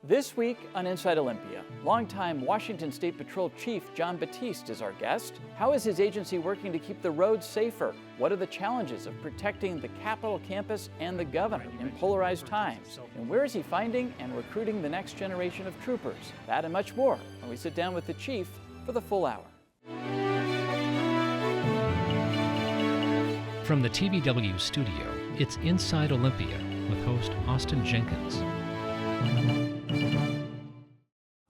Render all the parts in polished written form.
This week on Inside Olympia, longtime Washington State Patrol Chief John Batiste is our guest. How is his agency working to keep the roads safer? What are the challenges of protecting the Capitol campus and the governor in polarized times? And where is he finding and recruiting the next generation of troopers? That and much more when we sit down with the chief for the full hour. From the TVW studio, it's Inside Olympia with host Austin Jenkins.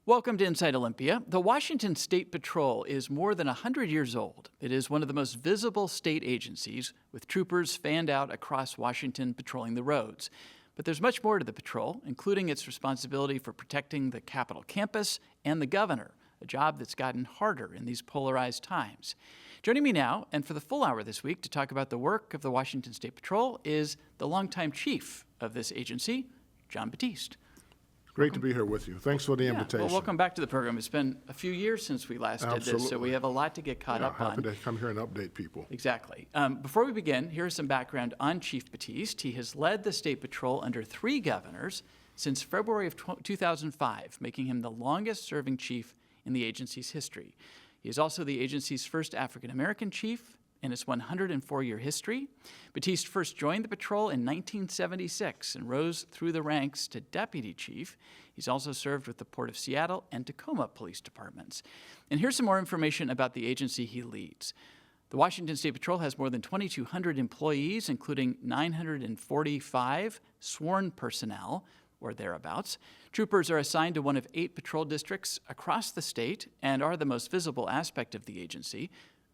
Welcome to Inside Olympia. The Washington State Patrol is more than 100 years old. It is one of the most visible state agencies, with troopers fanned out across Washington patrolling the roads. But there's much more to the patrol, including its responsibility for protecting the Capitol campus and the governor, a job that's gotten harder in these polarized times. Joining me now, and for the full hour this week, to talk about the work of the Washington State Patrol is the longtime chief of this agency, John Batiste. Great to be here with you. Thanks for the invitation. Well, welcome back to the program. It's been a few years since we last did this, so we have a lot to get caught up on. Happy to come here and update people. Exactly. Before we begin, here's some background on Chief Batiste. He has led the State Patrol under 3 governors since February of 2005, making him the longest-serving chief in the agency's history. He is also the agency's first African-American chief in its 104-year history. Batiste first joined the patrol in 1976 and rose through the ranks to deputy chief. He's also served with the Port of Seattle and Tacoma police departments. And here's some more information about the agency he leads. The Washington State Patrol has more than 2,200 employees, including 945 sworn personnel, or thereabouts. Troopers are assigned to one of 8 patrol districts across the state and are the most visible aspect of the agency.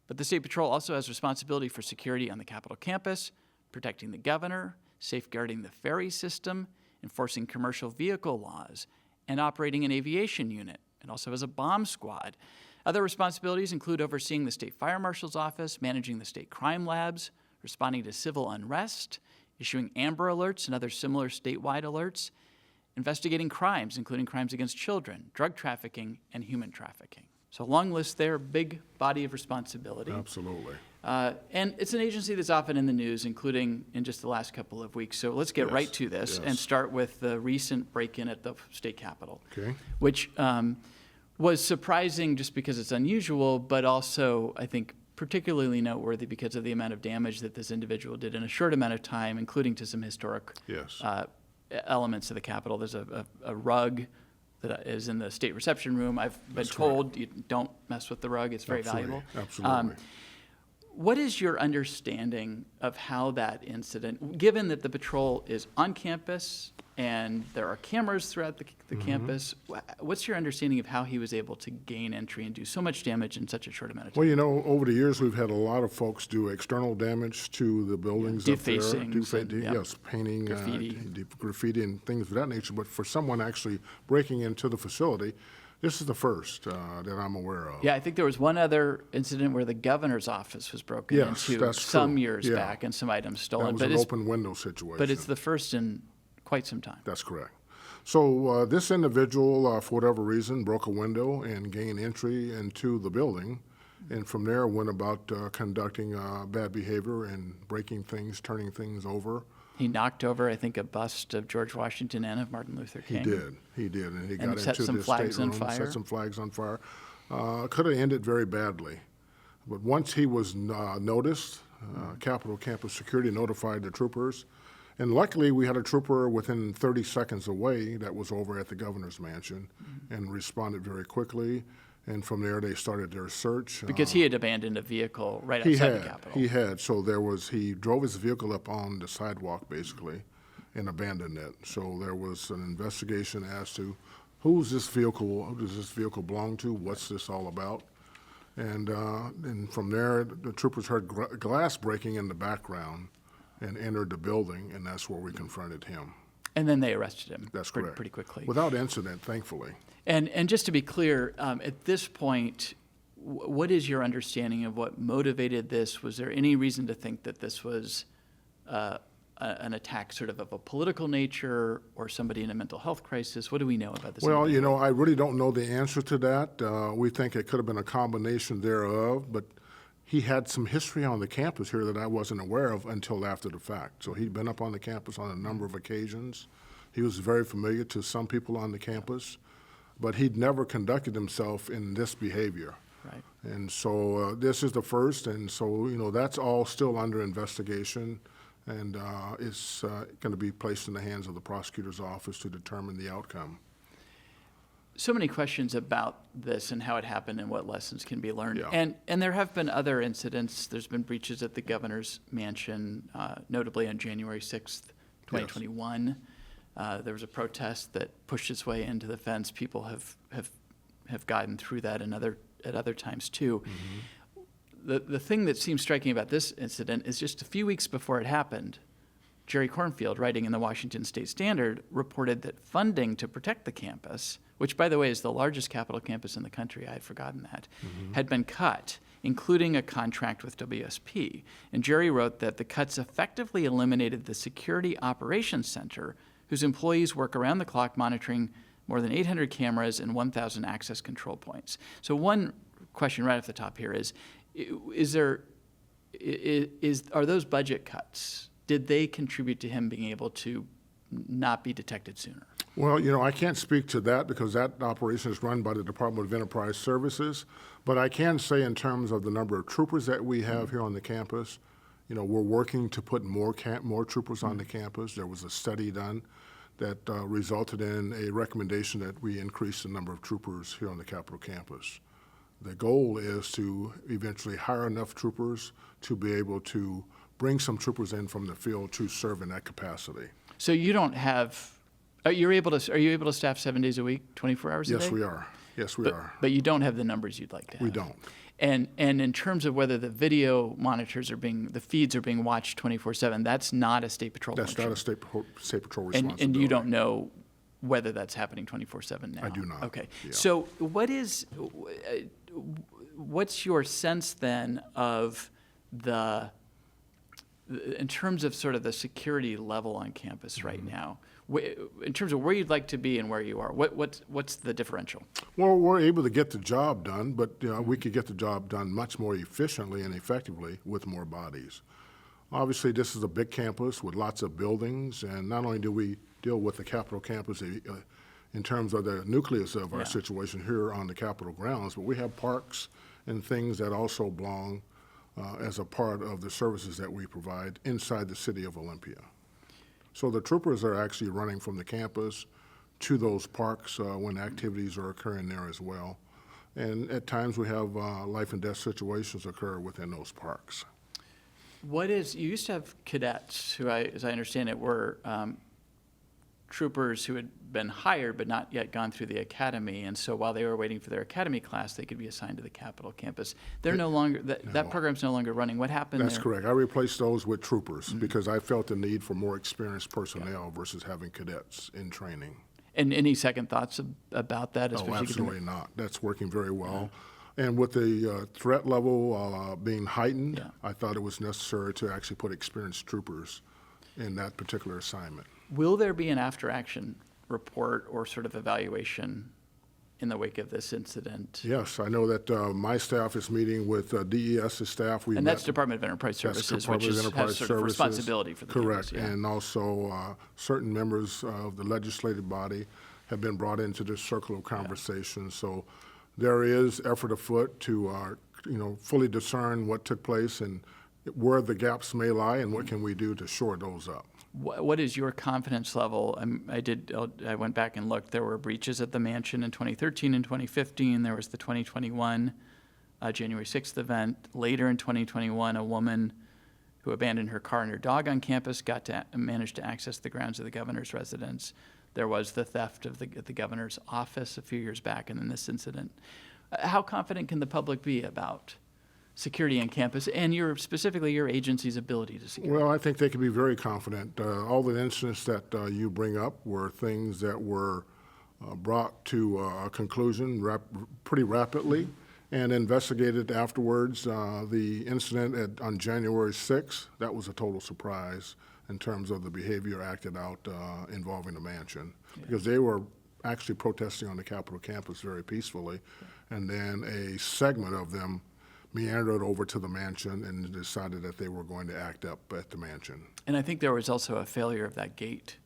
But the State Patrol also has responsibility for security on the Capitol campus, protecting the governor, safeguarding the ferry system, enforcing commercial vehicle laws, and operating an aviation unit. It also has a bomb squad. Other responsibilities include overseeing the State Fire Marshal's office, managing the state crime labs, responding to civil unrest, issuing Amber Alerts and other similar statewide alerts, investigating crimes, including crimes against children, drug trafficking, and human trafficking. So long list there, big body of responsibility. Absolutely. And it's an agency that's often in the news, including in just the last couple of weeks. So let's get right to this and start with the recent break-in at the state capitol, which was surprising just because it's unusual, but also, I think, particularly noteworthy because of the amount of damage that this individual did in a short amount of time, including to some historic elements of the Capitol. There's a rug that is in the state reception room. I've been told you don't mess with the rug. It's very valuable. Absolutely. What is your understanding of how that incident, given that the patrol is on campus and there are cameras throughout the campus, what's your understanding of how he was able to gain entry and do so much damage in such a short amount of time? Well, you know, over the years, we've had a lot of folks do external damage to the buildings up there. Yes, painting, graffiti and things of that nature. But for someone actually breaking into the facility, this is the first that I'm aware of. Yeah, I think there was one other incident where the governor's office was broken into some years back and some items stolen. That was an open window situation. But it's the first in quite some time. That's correct. So this individual, for whatever reason, broke a window and gained entry into the building, and from there went about conducting bad behavior and breaking things, turning things over. He knocked over, I think, a bust of George Washington and of Martin Luther King. He did, and he got into set some the flags on stateroom, fire. set some flags on fire. Could have ended very badly, but once he was noticed, Capitol Campus Security notified the troopers, and luckily we had a trooper within 30 seconds away that was over at the governor's mansion and responded very quickly. And from there, they started their search. Because he had abandoned a vehicle right outside the Capitol. He had. So he drove his vehicle up on the sidewalk, basically, and abandoned it. So there was an investigation as to who does this vehicle belong to? What's this all about? And from there, the troopers heard glass breaking in the background and entered the building, and that's where we confronted him. And then they arrested him. That's correct. Pretty quickly. Without incident, thankfully. And just to be clear, at this point, what is your understanding of what motivated this? Was there any reason to think that this was an attack sort of a political nature or somebody in a mental health crisis? What do we know about this? Well, you know, I really don't know the answer to that. We think it could have been a combination thereof, but he had some history on the campus here that I wasn't aware of until after the fact. So he'd been up on the campus on a number of occasions. He was very familiar to some people on the campus, but he'd never conducted himself in this behavior. Right. And so this is the first, and so, that's all still under investigation, and it's going to be placed in the hands of the prosecutor's office to determine the outcome. So many questions about this and how it happened and what lessons can be learned. Yeah. And there have been other incidents. There's been breaches at the governor's mansion, notably on January 6th, 2021. There was a protest that pushed its way into the fence. People have gotten through that at other times too. Mm-hmm. The thing that seems striking about this incident is just a few weeks before it happened, Jerry Kornfield, writing in the Washington State Standard, reported that funding to protect the campus, which, by the way, is the largest Capitol campus in the country, I had forgotten that, had been cut, including a contract with WSP. And Jerry wrote that the cuts effectively eliminated the Security Operations Center, whose employees work around the clock monitoring more than 800 cameras and 1,000 access control points. So one question right off the top here is are those budget cuts, did they contribute to him being able to not be detected sooner? Well, I can't speak to that because that operation is run by the Department of Enterprise Services, but I can say in terms of the number of troopers that we have here on the campus, we're working to put more troopers on the campus. There was a study done that resulted in a recommendation that we increase the number of troopers here on the Capitol campus. The goal is to eventually hire enough troopers to be able to bring some troopers in from the field to serve in that capacity. So you don't have, are you able to staff 7 days a week, 24 hours a day? Yes, we are. Yes, we are. But you don't have the numbers you'd like to have. We don't. And in terms of whether the video monitors the feeds are being watched 24/7, that's not a State Patrol function. That's not a State Patrol responsibility. And you don't know whether that's happening 24/7 now? I do not. Okay. Yeah. So what's your sense then of in terms of sort of the security level on campus right now, in terms of where you'd like to be and where you are, what's the differential? Well, we're able to get the job done, but we could get the job done much more efficiently and effectively with more bodies. Obviously, this is a big campus with lots of buildings, and not only do we deal with the Capitol campus in terms of the nucleus of our situation here on the Capitol grounds, but we have parks and things that also belong as a part of the services that we provide inside the city of Olympia. So the troopers are actually running from the campus to those parks when activities are occurring there as well. And at times we have life and death situations occur within those parks. You used to have cadets who, as I understand it, were troopers who had been hired but not yet gone through the academy, and so while they were waiting for their academy class, they could be assigned to the Capitol campus. They're no longer, that program's no longer running. What happened there? That's correct. I replaced those with troopers because I felt the need for more experienced personnel versus having cadets in training. And any second thoughts about that? Oh, absolutely not. That's working very well. Yeah. And with the threat level being heightened, I thought it was necessary to actually put experienced troopers in that particular assignment. Will there be an after-action report or sort of evaluation in the wake of this incident? Yes, I know that my staff is meeting with DES's staff. And that's Department of Enterprise Services, which has sort of responsibility for the Correct, campus, and also certain members of the legislative body have been brought into this circle of conversation. So there is effort afoot to fully discern what took place and where the gaps may lie and what can we do to shore those up. What is your confidence level? I went back and looked. There were breaches at the mansion in 2013 and 2015. There was the 2021 January 6th event. Later in 2021, a woman who abandoned her car and her dog on campus managed to access the grounds of the governor's residence. There was the theft at the governor's office a few years back, and then this incident. How confident can the public be about security on campus and specifically your agency's ability to secure? Well, I think they can be very confident. All the incidents that you bring up were things that were brought to a conclusion pretty rapidly and investigated afterwards. The incident on January 6th, that was a total surprise in terms of the behavior acted out involving the mansion, because they were actually protesting on the Capitol campus very peacefully, and then a segment of them meandered over to the mansion and decided that they were going to act up at the mansion. And I think there was also a failure of that gate.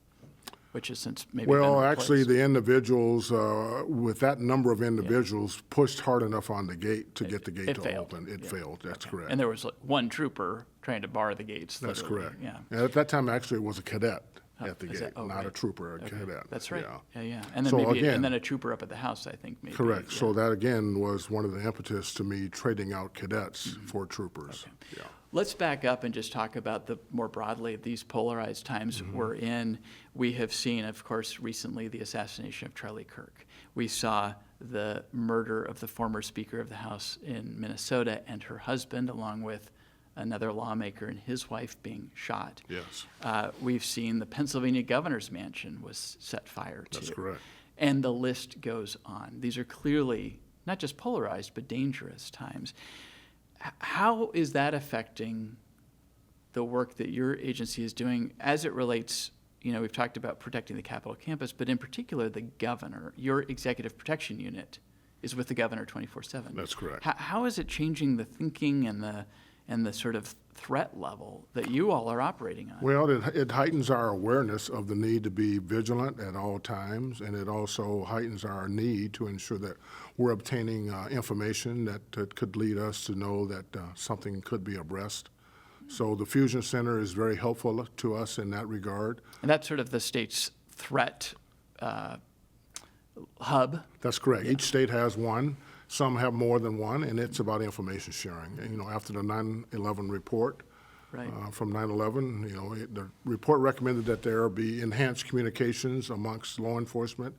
which has since maybe been Well, replaced. actually, the individuals, with that number of individuals, pushed hard enough on the gate to get the gate it to failed. open. It failed, that's correct. And there was like one trooper trying to bar the gates. That's literally. correct. Yeah. And at that time, actually, it was a cadet at the is gate, that- oh, not right. a trooper, a cadet. That's right. Yeah. Yeah. And then So maybe, again- and then a trooper up at the house, I think. Maybe. Correct. Yeah. So that, again, was one of the impetus to me trading out cadets Mm-hmm. for troopers. Yeah. Let's back up and just talk about more broadly these polarized times Mm-hmm. we're in. We have seen, of course, recently the assassination of Charlie Kirk. We saw the murder of the former Speaker of the House in Minnesota and her husband, along with another lawmaker and his wife being shot. Yes. We've seen the Pennsylvania governor's mansion was set fire to. That's correct. And the list goes on. These are clearly not just polarized, but dangerous times. How is that affecting the work that your agency is doing as it relates, we've talked about protecting the Capitol campus, but in particular the governor? Your executive protection unit is with the governor 24/7. That's correct. How is it changing the thinking and the sort of threat level that you all are operating on? Well, it heightens our awareness of the need to be vigilant at all times, and it also heightens our need to ensure that we're obtaining information that could lead us to know that something could be abreast. So the Fusion Center is very helpful to us in that regard. And that's sort of the state's threat hub. That's correct. Each state has one. Some have more than one, and it's about information sharing. And, after the 9/11 report, Right. from 9/11, the report recommended that there be enhanced communications amongst law enforcement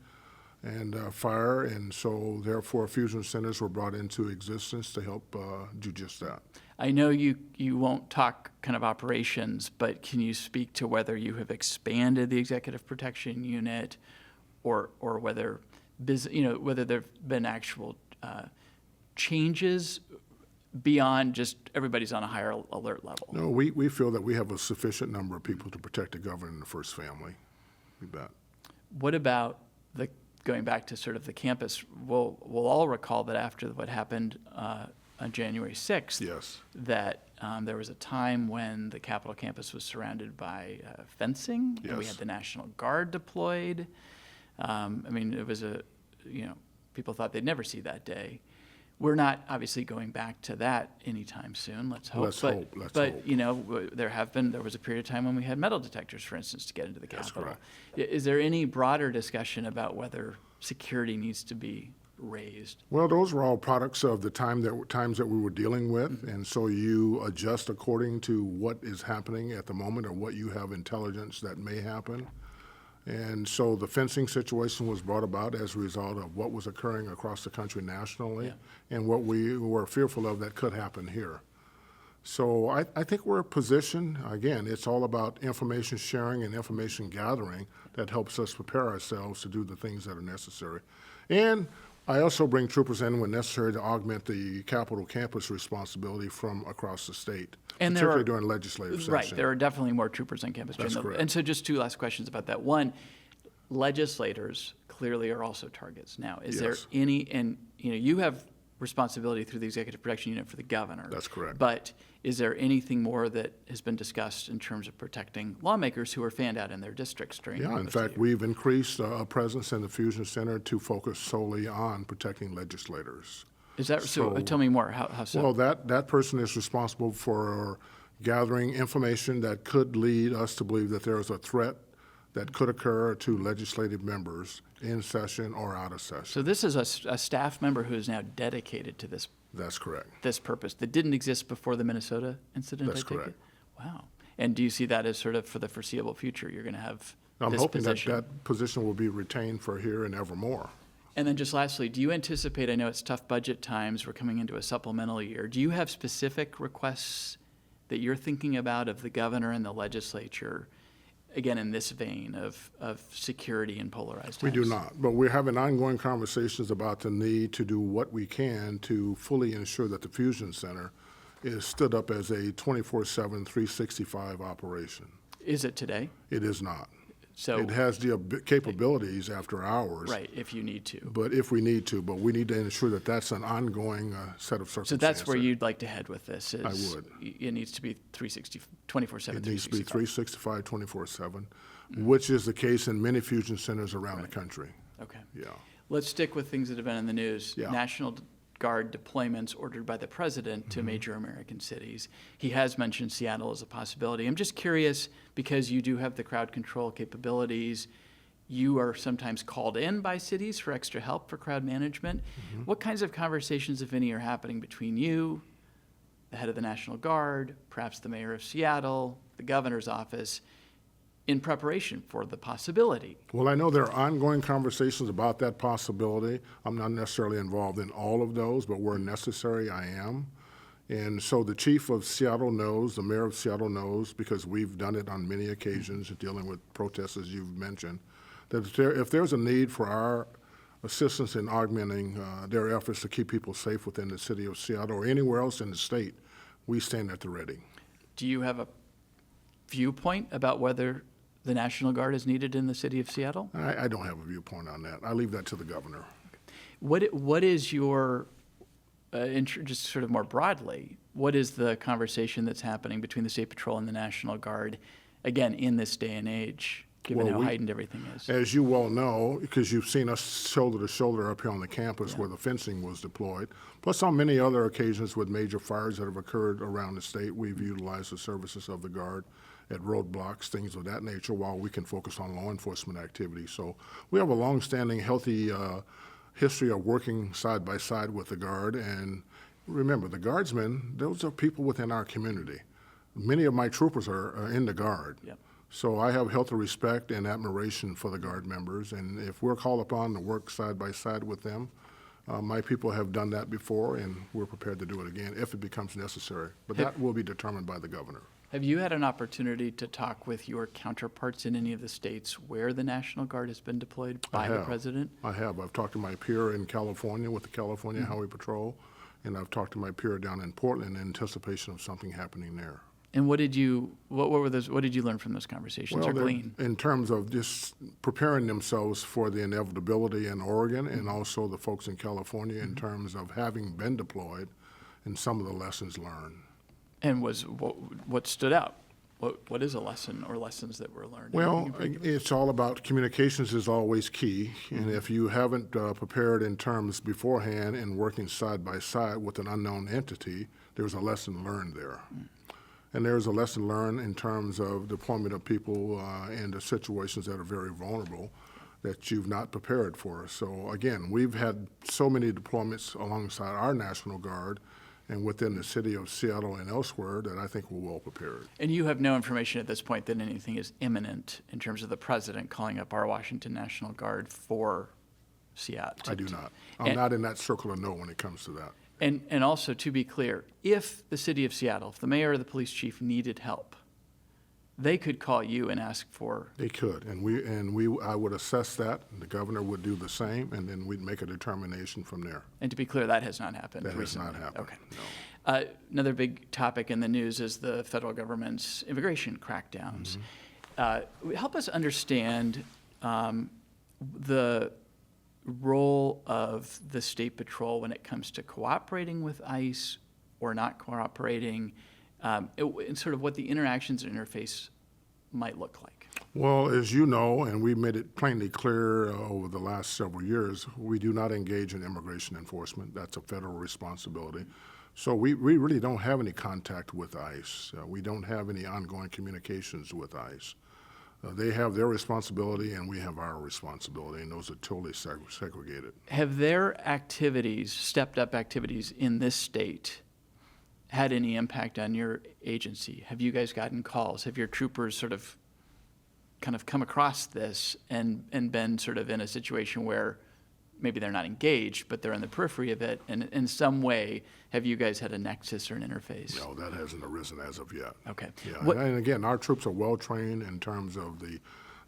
and fire, and so therefore fusion centers were brought into existence to help do just that. I know you won't talk kind of operations, but can you speak to whether you have expanded the executive protection unit, or whether whether there've been actual changes beyond just everybody's on a higher alert level? No, we feel that we have a sufficient number of people to protect the governor and the first family. You bet. What about going back to sort of the campus? We'll all recall that after what happened on January 6th, Yes. that there was a time when the Capitol campus was surrounded by fencing, and we Yes. had the National Guard deployed. It was people thought they'd never see that day. We're not obviously going back to that anytime soon. Let's hope. Let's hope. Let's but hope. there was a period of time when we had metal detectors, for instance, to get into the That's Capitol. correct. Is there any broader discussion about whether security needs to be raised? Well, those were all products of the times that we were dealing with, and so you adjust according to what is happening at the moment or what you have intelligence that may happen. And so the fencing situation was brought about as a result of what was occurring across the country nationally and what we were fearful of that could happen here. So I think we're positioned, again, it's all about information sharing and information gathering that helps us prepare ourselves to do the things that are necessary. And I also bring troopers in when necessary to augment the Capitol campus responsibility from across the state, And particularly during legislative session. Right, there are definitely more troopers on campus. That's correct. And so just two last questions about that. One, legislators clearly are also targets. Now, is there Yes. any, and you have responsibility through the Executive Protection Unit for the governor. That's correct. But is there anything more that has been discussed in terms of protecting lawmakers who are fanned out in their districts during Yeah, in most of fact, the year? we've increased our presence in the Fusion Center to focus solely on protecting legislators. Is that, so tell me more, how so? Well, that person is responsible for gathering information that could lead us to believe that there is a threat that could occur to legislative members in session or out of session. So this is a staff member who is now dedicated to this That's correct. purpose that didn't exist before the Minnesota incident, That's I take correct. it? Wow. And do you see that as sort of for the foreseeable future, you're going to have I'm this hoping position? that position will be retained for here and evermore. And then just lastly, do you anticipate, I know it's tough budget times, we're coming into a supplemental year, do you have specific requests that you're thinking about of the governor and the legislature, again, in this vein of security and polarized times? We do not, but we're having ongoing conversations about the need to do what we can to fully ensure that the Fusion Center is stood up as a 24/7, 365 operation. Is it today? It is not. So, It has the capabilities after hours. right, if you need to. But if we need to, but we need to ensure that that's an ongoing set of circumstances. So that's where you'd like to head with this is would. it needs to be 360, 24/7, It needs to be 365. 365, 24/7. which is the case in many fusion centers around the country. Okay. Yeah. Let's stick with things that have been in the news. Yeah. National Guard deployments ordered by the president to major American cities. He has mentioned Seattle as a possibility. I'm just curious, because you do have the crowd control capabilities, you are sometimes called in by cities for extra help for crowd management. What kinds of conversations, if any, are happening between you, the head of the National Guard, perhaps the mayor of Seattle, the governor's office, in preparation for the possibility? Well, I know there are ongoing conversations about that possibility. I'm not necessarily involved in all of those, but where necessary, I am. And so the chief of Seattle knows, the mayor of Seattle knows, because we've done it on many occasions dealing with protests, as you've mentioned, that if there's a need for our assistance in augmenting their efforts to keep people safe within the city of Seattle or anywhere else in the state, we stand at the ready. Do you have a viewpoint about whether the National Guard is needed in the city of Seattle? I don't have a viewpoint on that. I leave that to the governor. What is your, just sort of more broadly, what is the conversation that's happening between the State Patrol and the National Guard, again, in this day and age, given how heightened everything is? As you well know, because you've seen us shoulder to shoulder up here on the campus where the fencing was deployed, plus on many other occasions with major fires that have occurred around the state, we've utilized the services of the Guard at roadblocks, things of that nature, while we can focus on law enforcement activities. So we have a long-standing, healthy history of working side by side with the Guard. And remember, the Guardsmen, those are people within our community. Many of my troopers are in the Guard. Yep. So I have healthy respect and admiration for the Guard members. And if we're called upon to work side by side with them, my people have done that before, and we're prepared to do it again if it becomes necessary. But that will be determined by the governor. Have you had an opportunity to talk with your counterparts in any of the states where the National Guard has been deployed by the president? I have. I've talked to my peer in California with the California Highway Patrol, and I've talked to my peer down in Portland in anticipation of something happening there. And what did you learn from those conversations or glean? In terms of just preparing themselves for the inevitability in Oregon and also the folks in California in terms of having been deployed and some of the lessons learned. And what stood out? What is a lesson or lessons that were learned? Well, it's all about communications is always key. And if you haven't prepared in terms beforehand and working side by side with an unknown entity, there's a lesson learned there. And there's a lesson learned in terms of deployment of people into situations that are very vulnerable that you've not prepared for. So again, we've had so many deployments alongside our National Guard and within the city of Seattle and elsewhere that I think we're well prepared. And you have no information at this point that anything is imminent in terms of the president calling up our Washington National Guard for Seattle? I do not. I'm not in that circle of no when it comes to that. And also, to be clear, if the city of Seattle, if the mayor or the police chief needed help, they could call you and ask for. They could, I would assess that, and the governor would do the same, and then we'd make a determination from there. And to be clear, that has not happened That recently. has not happened. Okay. No. Another big topic in the news is the federal government's immigration crackdowns. Help us understand the role of the State Patrol when it comes to cooperating with ICE or not cooperating, and sort of what the interactions and interface might look like. Well, as you know, and we made it plainly clear over the last several years, we do not engage in immigration enforcement. That's a federal responsibility. So we really don't have any contact with ICE. We don't have any ongoing communications with ICE. They have their responsibility and we have our responsibility, and those are totally segregated. Have their activities, stepped up activities in this state, had any impact on your agency? Have you guys gotten calls? Have your troopers sort of kind of come across this and been sort of in a situation where maybe they're not engaged, but they're in the periphery of it, and in some way, have you guys had a nexus or an interface? No, that hasn't arisen as of yet. Okay. Yeah, and again, our troops are well-trained in terms of the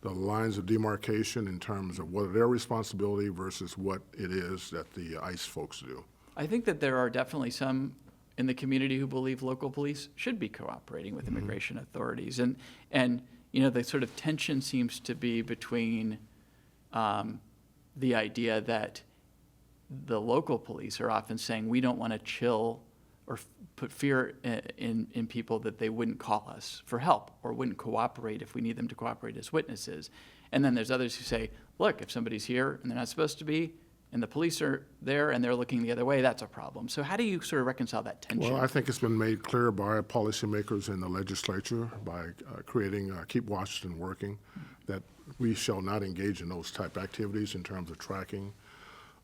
lines of demarcation, in terms of what their responsibility versus what it is that the ICE folks do. I think that there are definitely some in the community who believe local police should be cooperating with immigration authorities. And you know, the sort of tension seems to be between the idea that the local police are often saying, we don't want to chill or put fear in people that they wouldn't call us for help or wouldn't cooperate if we need them to cooperate as witnesses. And then there's others who say, look, if somebody's here and they're not supposed to be, and the police are there and they're looking the other way, that's a problem. So how do you sort of reconcile that tension? Well, I think it's been made clear by policymakers in the legislature by creating Keep Washington Working that we shall not engage in those type activities in terms of tracking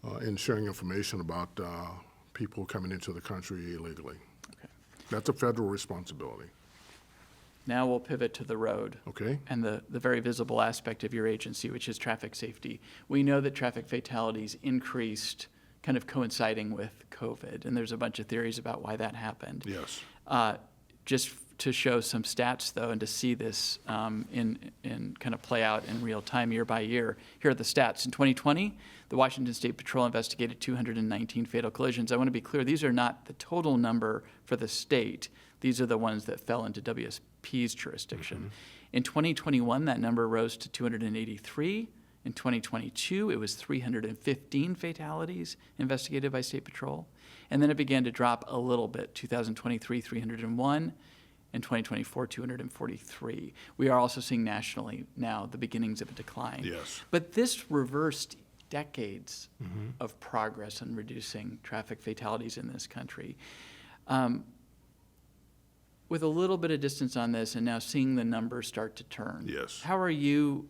and sharing information about people coming into the country illegally. Okay. That's a federal responsibility. Now we'll pivot to the road. Okay. And the very visible aspect of your agency, which is traffic safety. We know that traffic fatalities increased kind of coinciding with COVID, and there's a bunch of theories about why that happened. Yes. Just to show some stats, though, and to see this in kind of play out in real time year by year, here are the stats. In 2020, the Washington State Patrol investigated 219 fatal collisions. I want to be clear, these are not the total number for the state. These are the ones that fell into WSP's jurisdiction. Mm-hmm. In 2021, that number rose to 283. In 2022, it was 315 fatalities investigated by State Patrol. And then it began to drop a little bit, 2023, 301. In 2024, 243. We are also seeing nationally now the beginnings of a decline. Yes. But this reversed decades of progress in reducing traffic fatalities in this country. With a little bit of distance on this and now seeing the numbers start to turn, Yes. how are you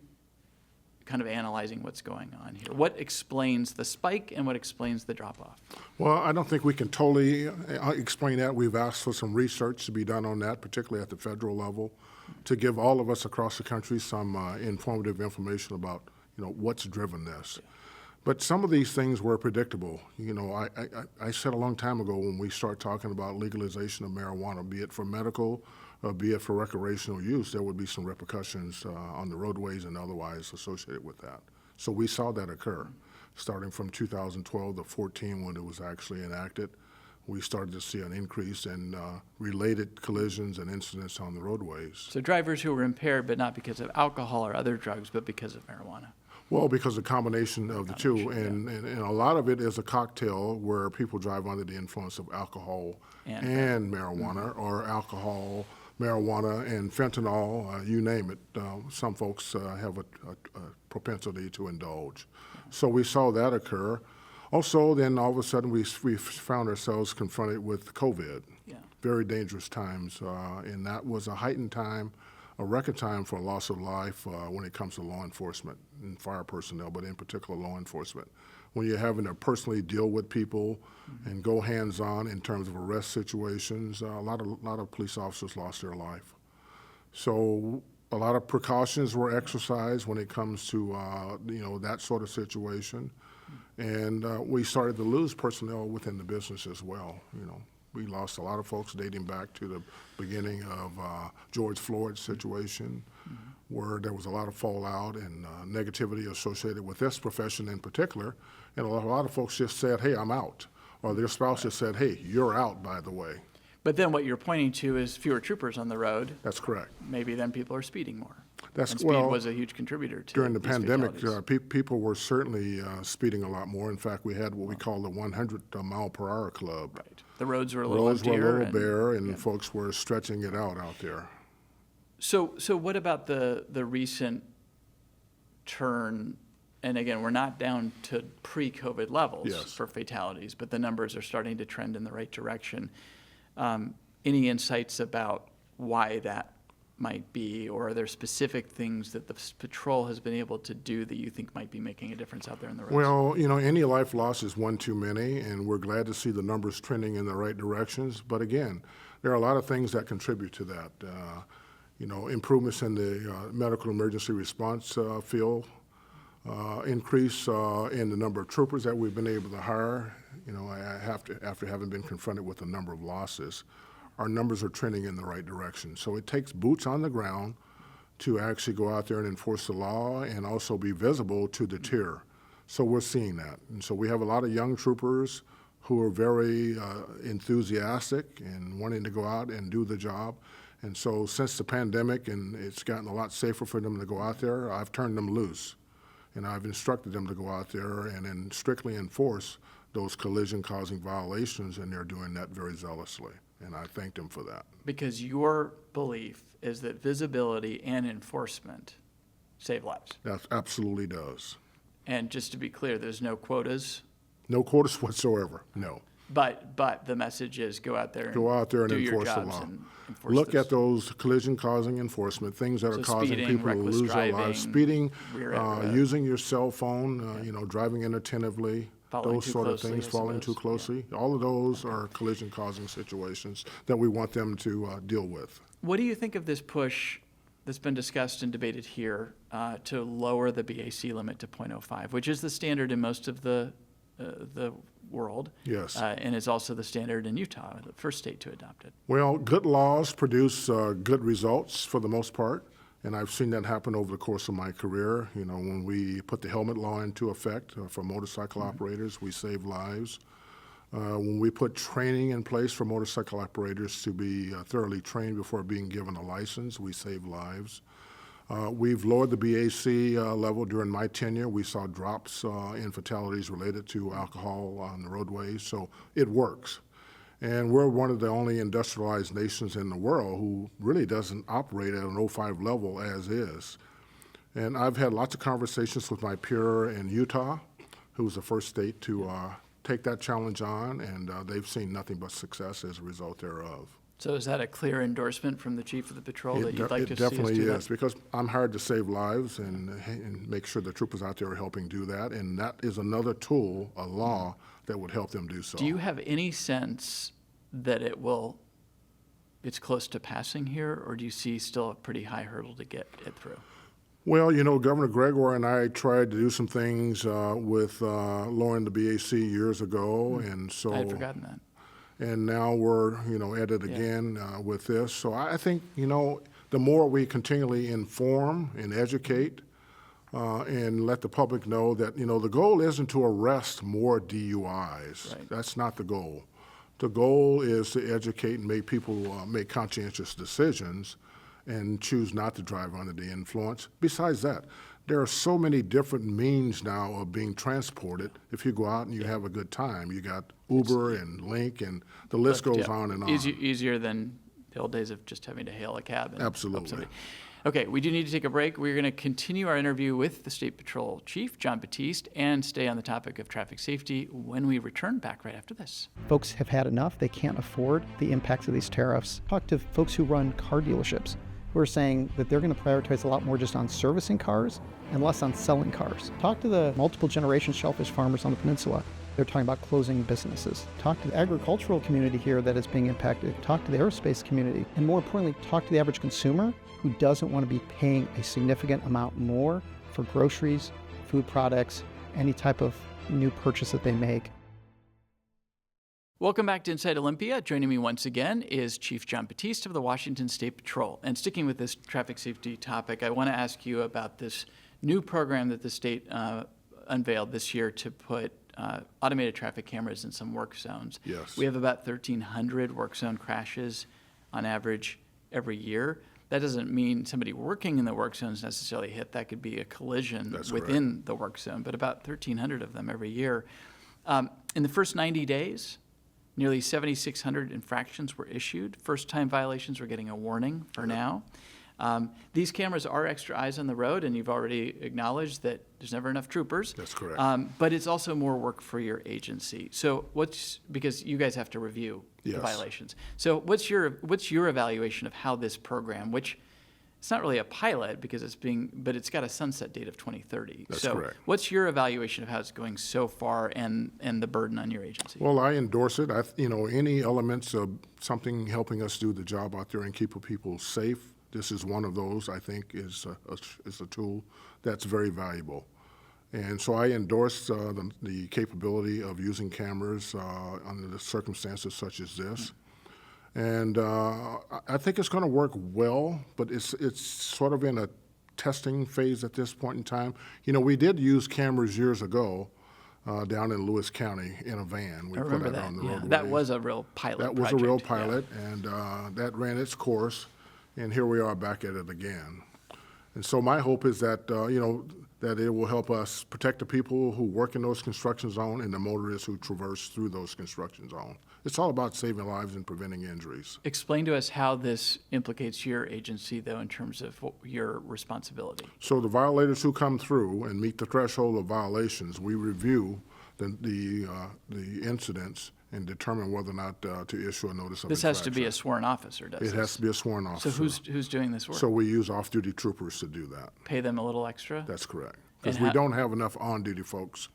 kind of analyzing what's going on here? What explains the spike and what explains the drop-off? Well, I don't think we can totally explain that. We've asked for some research to be done on that, particularly at the federal level, to give all of us across the country some informative information about, what's driven this. Yeah. But some of these things were predictable. I said a long time ago when we start talking about legalization of marijuana, be it for medical, be it for recreational use, there would be some repercussions on the roadways and otherwise associated with that. So we saw that occur. Starting from 2012 to 14 when it was actually enacted, we started to see an increase in related collisions and incidents on the roadways. So drivers who were impaired, but not because of alcohol or other drugs, but because of marijuana. Well, because of the combination of the two, and a lot of it is a cocktail where people drive under the influence of alcohol and marijuana, or alcohol, marijuana, and fentanyl, you name it. Some folks have a propensity to indulge. So we saw that occur. Also, then all of a sudden we found ourselves confronted with COVID. Yeah. Very dangerous times, and that was a heightened time, a record time for loss of life when it comes to law enforcement and fire personnel, but in particular law enforcement. When you're having to personally deal with people and go hands-on in terms of arrest situations, a lot of police officers lost their life. So a lot of precautions were exercised when it comes to that sort of situation, and we started to lose personnel within the business as well. We lost a lot of folks dating back to the beginning of George Floyd's situation, where there was a lot of fallout and negativity associated with this profession in particular. And a lot of folks just said, hey, I'm out. Or their spouse just said, hey, you're out, by the way. But then what you're pointing to is fewer troopers on the road. That's correct. Maybe then people are speeding more. And speed was a huge contributor to during the these pandemic. People were certainly speeding a lot more. In fact, we had what we call the 100-mile-per-hour club. Right. The roads were a little emptier. Bare, and folks were stretching it out there. So what about the recent turn? And again, we're not down to pre-COVID levels for fatalities, but the numbers are starting to trend in the right direction. Any insights about why that might be, or are there specific things that the patrol has been able to do that you think might be making a difference out there in the roads? Well, any life loss is one too many, and we're glad to see the numbers trending in the right directions. But again, there are a lot of things that contribute to that. Improvements in the medical emergency response field, increase in the number of troopers that we've been able to hire. After having been confronted with a number of losses, our numbers are trending in the right direction. So it takes boots on the ground to actually go out there and enforce the law and also be visible to deter. So we're seeing that. And so we have a lot of young troopers who are very enthusiastic and wanting to go out and do the job. And so since the pandemic, and it's gotten a lot safer for them to go out there, I've turned them loose. And I've instructed them to go out there and then strictly enforce those collision-causing violations, and they're doing that very zealously. And I thank them for that. Because your belief is that visibility and enforcement save lives. That absolutely does. And just to be clear, there's no quotas, No quotas whatsoever, no. but the message is go out there and do your enforce the jobs law. and enforce Look this. at those collision-causing enforcement, things that So are causing speeding, people to reckless lose their lives. driving, Speeding, rear-end, using your cell phone, driving inattentively, Following those too sort of closely, things, I following too suppose. closely. All of those are collision-causing situations that we want them to deal with. What do you think of this push that's been discussed and debated here to lower the BAC limit to 0.05, which is the standard in most of the world? Yes. And is also the standard in Utah, the first state to adopt it. Well, good laws produce good results for the most part, and I've seen that happen over the course of my career. When we put the helmet law into effect for motorcycle operators, we save lives. When we put training in place for motorcycle operators to be thoroughly trained before being given a license, we save lives. We've lowered the BAC level during my tenure. We saw drops in fatalities related to alcohol on the roadways, so it works. And we're one of the only industrialized nations in the world who really doesn't operate at an 05 level as is. And I've had lots of conversations with my peer in Utah, who was the first state to take that challenge on, and they've seen nothing but success as a result thereof. So is that a clear endorsement from the chief of the patrol that you'd like to see us do that? It definitely is, because I'm hired to save lives and make sure the troopers out there are helping do that, and that is another tool, a law, that would help them do so. Do you have any sense that it's close to passing here, or do you see still a pretty high hurdle to get it through? Well, Governor Gregoire and I tried to do some things with lowering the BAC years ago, and so I had forgotten that. And now we're, at it again with this. So I think, the more we continually inform and educate and let the public know that, the goal isn't to arrest more DUIs. Right. That's not the goal. The goal is to educate and make people make conscientious decisions and choose not to drive under the influence. Besides that, there are so many different means now of being transported. If you go out and you have a good time, you got Uber and Link, and the list goes on and on. Easier than the old days of just having to hail a cab. And Absolutely. help somebody. Okay, we do need to take a break. We're going to continue our interview with the State Patrol Chief, John Batiste, and stay on the topic of traffic safety when we return back right after this. Folks have had enough. They can't afford the impacts of these tariffs. Talk to folks who run car dealerships who are saying that they're going to prioritize a lot more just on servicing cars and less on selling cars. Talk to the multiple generation shellfish farmers on the peninsula. They're talking about closing businesses. Talk to the agricultural community here that is being impacted. Talk to the aerospace community. And more importantly, talk to the average consumer who doesn't want to be paying a significant amount more for groceries, food products, any type of new purchase that they make. Welcome back to Inside Olympia. Joining me once again is Chief John Batiste of the Washington State Patrol. And sticking with this traffic safety topic, I want to ask you about this new program that the state unveiled this year to put automated traffic cameras in some work zones. Yes. We have about 1,300 work zone crashes on average every year. That doesn't mean somebody working in the work zone is necessarily hit. That could be a collision within the work zone, but about 1,300 of them every year. In the first 90 days, nearly 7,600 infractions were issued. First-time violations were getting a warning for now. These cameras are extra eyes on the road, and you've already acknowledged that there's never enough troopers. That's correct. But it's also more work for your agency. So because you guys have to review the Yes. violations. So what's your evaluation of how this program, which it's not really a pilot because but it's got a sunset date of 2030. That's so correct. What's your evaluation of how it's going so far and the burden on your agency? Well, I endorse it. Any elements of something helping us do the job out there and keep people safe, this is one of those, I think, is a tool that's very valuable. And so I endorse the capability of using cameras under the circumstances such as this. And I think it's going to work well, but it's sort of in a testing phase at this point in time. We did use cameras years ago down in Lewis County in a van. We I remember put that that. on the Yeah, roadways. that was a real pilot. That was project. a real Yeah. pilot, and that ran its course, and here we are back at it again. And so my hope is that, that it will help us protect the people who work in those construction zones and the motorists who traverse through those construction zones. It's all about saving lives and preventing injuries. Explain to us how this implicates your agency, though, in terms of your responsibility. So the violators who come through and meet the threshold of violations, we review the incidents and determine whether or not to issue a notice of This has to infraction. be a sworn officer, does It this? has to be a sworn officer. So who's doing this work? So we use off-duty troopers to do that. Pay them a little extra? That's correct. Because And we how- don't have enough on-duty folks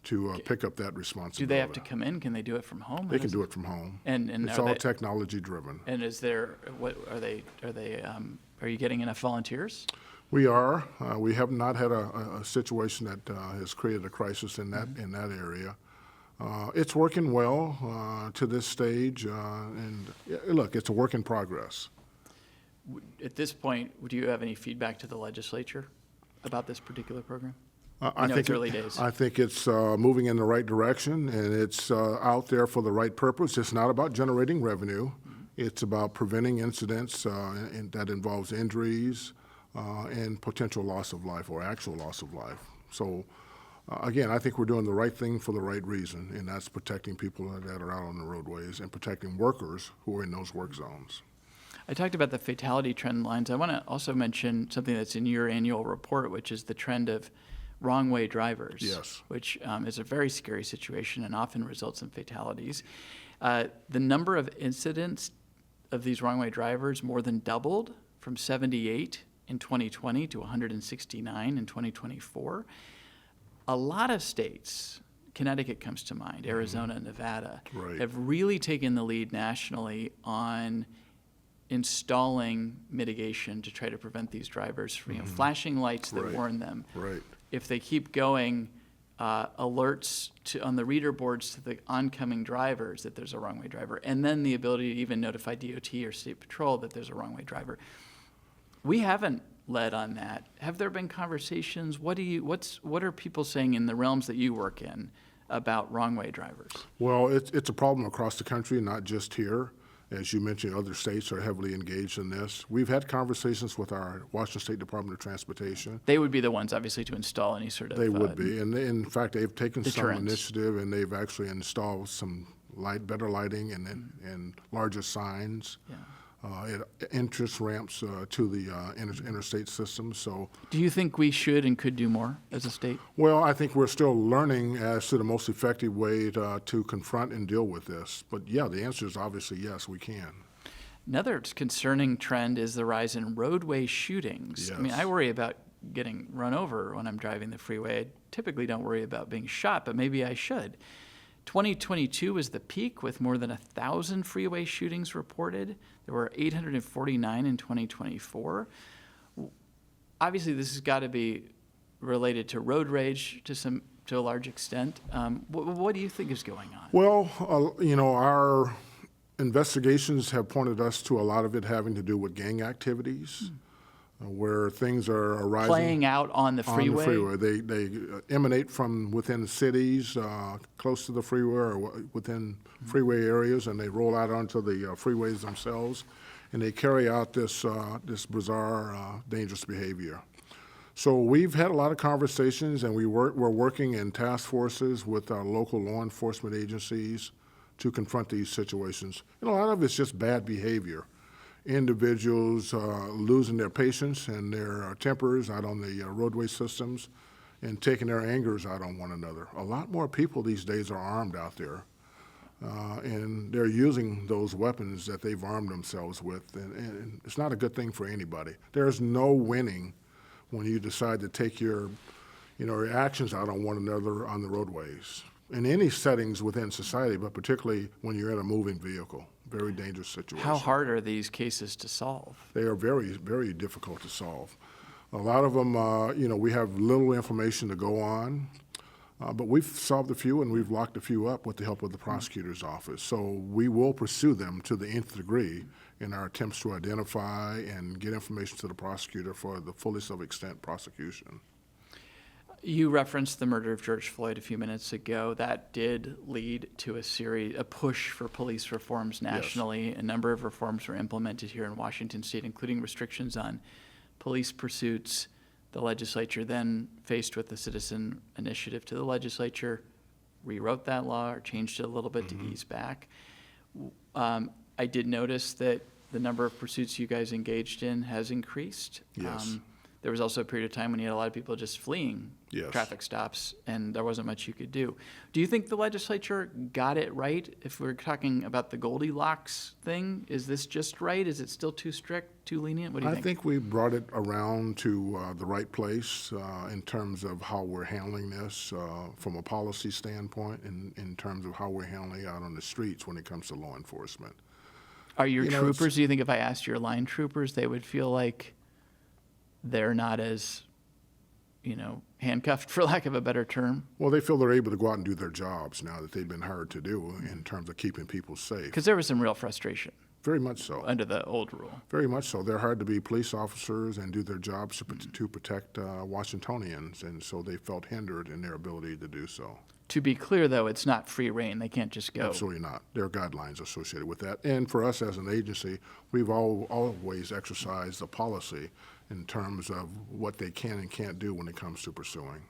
to pick up that responsibility. Do they have to come in? Can they do it from home? They can do it from home. And It's are all they- technology-driven. And is there, what, are you getting enough volunteers? We are. We have not had a situation that has created a crisis in that area. It's working well to this stage, and look, it's a work in progress. At this point, do you have any feedback to the legislature about this particular program? I know think it's early days. I think it's moving in the right direction, and it's out there for the right purpose. It's not about generating revenue. It's about preventing incidents that involves injuries and potential loss of life or actual loss of life. So, again, I think we're doing the right thing for the right reason, and that's protecting people that are out on the roadways and protecting workers who are in those work zones. I talked about the fatality trend lines. I want to also mention something that's in your annual report, which is the trend of wrong-way drivers. Yes. Which is a very scary situation and often results in fatalities. The number of incidents of these wrong-way drivers more than doubled from 78 in 2020 to 169 in 2024. A lot of states, Connecticut comes to mind, Arizona, Nevada, Right. have really taken the lead nationally on installing mitigation to try to prevent these drivers from flashing lights that Right. warn them. Right. If they keep going, alerts on the reader boards to the oncoming drivers that there's a wrong-way driver, and then the ability to even notify DOT or State Patrol that there's a wrong-way driver. We haven't led on that. Have there been conversations? What are people saying in the realms that you work in about wrong-way drivers? Well, it's a problem across the country, not just here. As you mentioned, other states are heavily engaged in this. We've had conversations with our Washington State Department of Transportation. They would be the ones, obviously, to install any sort of. They would be, and in fact, they've taken some deterrence. initiative, and they've actually installed some better lighting and larger signs. Yeah. Entrance ramps to the interstate system. So, Do you think we should and could do more as a state? well, I think we're still learning as to the most effective way to confront and deal with this. But yeah, the answer is obviously yes, we can. Another concerning trend is the rise in roadway shootings. I mean, Yes. I worry about getting run over when I'm driving the freeway. I typically don't worry about being shot, but maybe I should. 2022 was the peak with more than 1,000 freeway shootings reported. There were 849 in 2024. Obviously, this has got to be related to road rage to a large extent. What do you think is going on? Well, our investigations have pointed us to a lot of it having to do with gang activities, where things are arising. Playing out on the freeway? On the freeway. They emanate from within cities, close to the freeway or within freeway areas, and they roll out onto the freeways themselves, and they carry out this bizarre, dangerous behavior. So we've had a lot of conversations, and we're working in task forces with our local law enforcement agencies to confront these situations. And a lot of it's just bad behavior. Individuals losing their patience and their tempers out on the roadway systems and taking their angers out on one another. A lot more people these days are armed out there, and they're using those weapons that they've armed themselves with, and it's not a good thing for anybody. There's no winning when you decide to take your reactions out on one another on the roadways. In any settings within society, but particularly when you're in a moving vehicle. Very dangerous situation. How hard are these cases to solve? They are very, very difficult to solve. A lot of them, we have little information to go on, but we've solved a few and we've locked a few up with the help of the prosecutor's office. So we will pursue them to the nth degree in our attempts to identify and get information to the prosecutor for the fullest of extent prosecution. You referenced the murder of George Floyd a few minutes ago. That did lead to a push for police reforms nationally. Yes. A number of reforms were implemented here in Washington State, including restrictions on police pursuits, The legislature then, faced with the citizen initiative to the legislature, rewrote that law or changed it a little bit to ease back. I did notice that the number of pursuits you guys engaged in has increased. Yes. There was also a period of time when you had a lot of people just fleeing Yes. traffic stops, and there wasn't much you could do. Do you think the legislature got it right? If we're talking about the Goldilocks thing, is this just right? Is it still too strict, too lenient? What do you I think? think we brought it around to the right place in terms of how we're handling this from a policy standpoint, in terms of how we're handling it out on the streets when it comes to law enforcement. Are your You know, troopers, do you think if I asked your line troopers, they would feel like they're not as, handcuffed, for lack of a better term? Well, they feel they're able to go out and do their jobs now that they've been hired to do in terms of keeping people safe. Because there was some real frustration Very much so. under the old rule. Very much so. They're hired to be police officers and do their jobs to protect Washingtonians, and so they felt hindered in their ability to do so. To be clear, though, it's not free reign. They can't just go. Absolutely not. There are guidelines associated with that. And for us as an agency, we've always exercised the policy in terms of what they can and can't do when it comes to pursuing.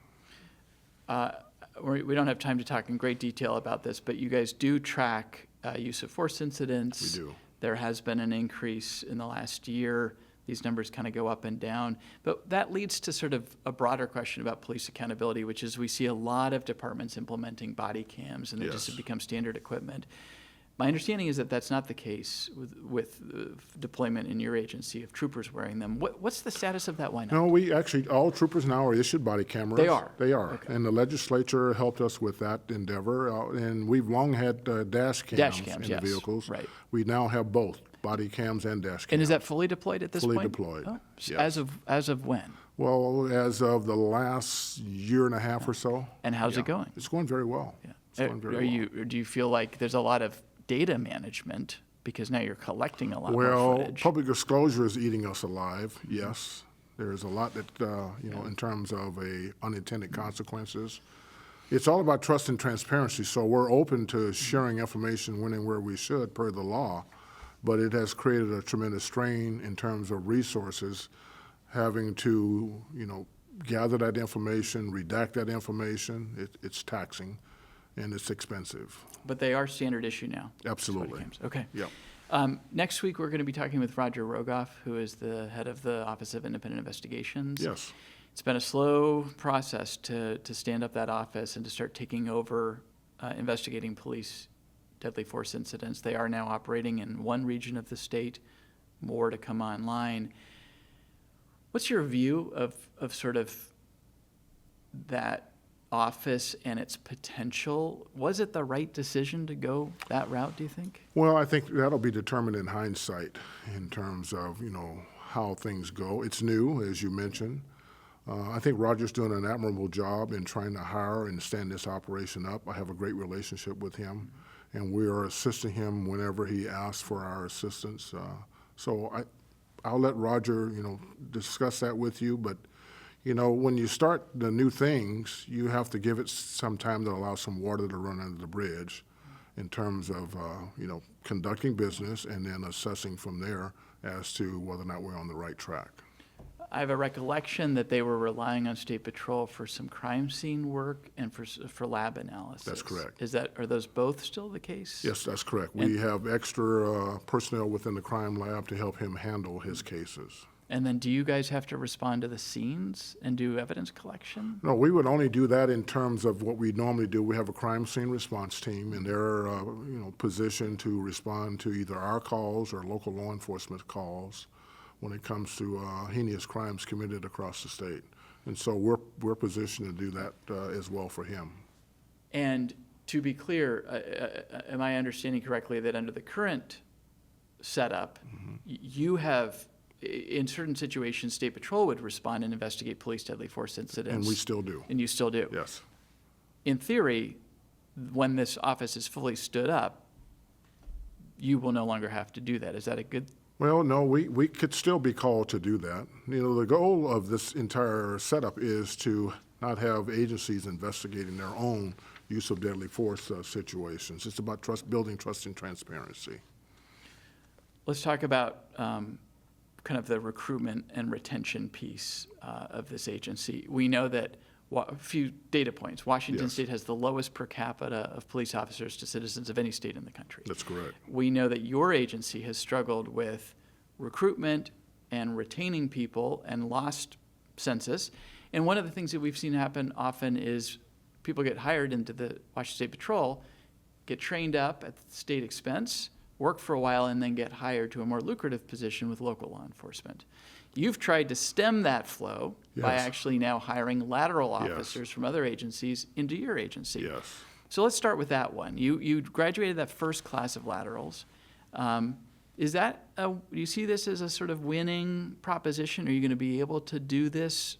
We don't have time to talk in great detail about this, but you guys do track use of force incidents. We do. There has been an increase in the last year. These numbers kind of go up and down. But that leads to sort of a broader question about police accountability, which is we see a lot of departments implementing body cams, and they just Yes. have become standard equipment. My understanding is that that's not the case with deployment in your agency of troopers wearing them. What's the status of that? Why not? No, we actually, all troopers now are issued body cameras. They are? They are. Okay. And the legislature helped us with that endeavor. And we've long had dash cams in cams, the yes. vehicles. Right. We now have both, body cams and dash cams. And is that fully deployed at this Fully point? deployed, Oh, yes. As of when? Well, as of the last year and a half or so. And how's Yeah. it going? It's going very well. Yeah. It's going very well. Do you feel like there's a lot of data management because now you're collecting a lot more Well, footage? public disclosure is eating us alive, yes. There's a lot that, in terms of unintended consequences. It's all about trust and transparency, so we're open to sharing information when and where we should per the law, but it has created a tremendous strain in terms of resources, having to, gather that information, redact that information. It's taxing and it's expensive. But they are standard issue now. Absolutely. Body cams. Okay. Yep. Next week, we're going to be talking with Roger Rogoff, who is the head of the Office of Independent Investigations. Yes. It's been a slow process to stand up that office and to start taking over investigating police deadly force incidents. They are now operating in one region of the state, more to come online. What's your view of sort of that office and its potential? Was it the right decision to go that route, do you think? Well, I think that'll be determined in hindsight in terms of, how things go. It's new, as you mentioned. I think Roger's doing an admirable job in trying to hire and stand this operation up. I have a great relationship with him, and we are assisting him whenever he asks for our assistance. So I'll let Roger, discuss that with you, but when you start the new things, you have to give it some time to allow some water to run under the bridge in terms of, conducting business and then assessing from there as to whether or not we're on the right track. I have a recollection that they were relying on State Patrol for some crime scene work and for lab analysis. That's correct. Are those both still the case? Yes, that's correct. We have extra personnel within the crime lab to help him handle his cases. And then do you guys have to respond to the scenes and do evidence collection? No, we would only do that in terms of what we normally do. We have a crime scene response team, and they're positioned to respond to either our calls or local law enforcement calls when it comes to heinous crimes committed across the state. And so we're positioned to do that as well for him. And to be clear, am I understanding correctly that under the current setup, you have, in certain situations, State Patrol would respond and investigate police deadly force incidents? And we still do. And you still do? Yes. In theory, when this office is fully stood up, you will no longer have to do that. Is that a good? Well, no, we could still be called to do that. The goal of this entire setup is to not have agencies investigating their own use of deadly force situations. It's about building trust and transparency. Let's talk about kind of the recruitment and retention piece of this agency. We know that a few data points. Washington Yes. State has the lowest per capita of police officers to citizens of any state in the country. That's correct. We know that your agency has struggled with recruitment and retaining people and lost census. And one of the things that we've seen happen often is people get hired into the Washington State Patrol, get trained up at state expense, work for a while, and then get hired to a more lucrative position with local law enforcement. You've tried to stem that flow by Yes. actually now hiring lateral Yes. officers from other agencies into your agency. Yes. So let's start with that one. You graduated that first class of laterals. Is that do you see this as a sort of winning proposition? Are you going to be able to do this